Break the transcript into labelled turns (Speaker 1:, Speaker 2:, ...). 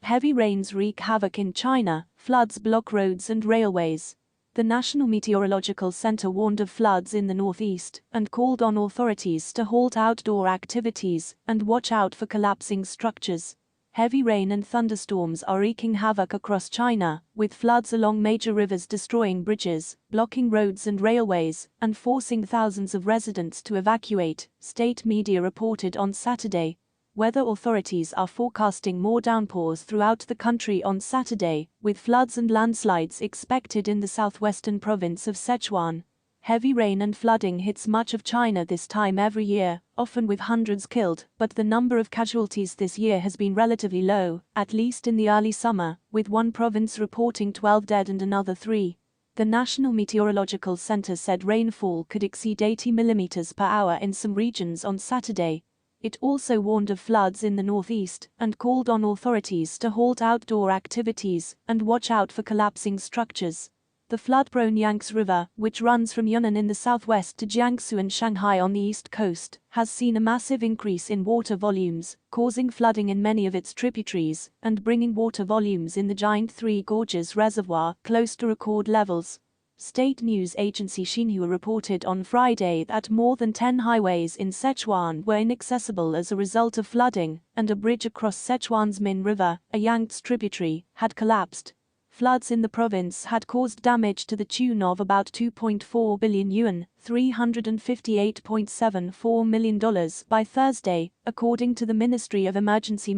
Speaker 1: Heavy rains wreak havoc in China, floods block roads and railways. The National Meteorological Center warned of floods in the northeast and called on authorities to halt outdoor activities and watch out for collapsing structures. Heavy rain and thunderstorms are wreaking havoc across China, with floods along major rivers destroying bridges, blocking roads and railways, and forcing thousands of residents to evacuate, state media reported on Saturday. Weather authorities are forecasting more downpours throughout the country on Saturday, with floods and landslides expected in the southwestern province of Sichuan. Heavy rain and flooding hits much of China this time every year, often with hundreds killed, but the number of casualties this year has been relatively low, at least in the early summer, with one province reporting 12 dead and another 3. The National Meteorological Center said rainfall could exceed 80 mm per hour in some regions on Saturday. It also warned of floods in the northeast and called on authorities to halt outdoor activities and watch out for collapsing structures. The flood-prone Yangtze River, which runs from Yunnan in the southwest to Jiangsu and Shanghai on the east coast, has seen a massive increase in water volumes, causing flooding in many of its tributaries and bringing water volumes in the giant Three Gorges reservoir close to record levels. State news agency Xinhua reported on Friday that more than 10 highways in Sichuan were inaccessible as a result of flooding, and a bridge across Sichuan's Min River, a Yangtze tributary, had collapsed. Floods in the province had caused damage to the tune of about 2.4 billion yuan, $358.74 million by Thursday, according to the Ministry of Emergency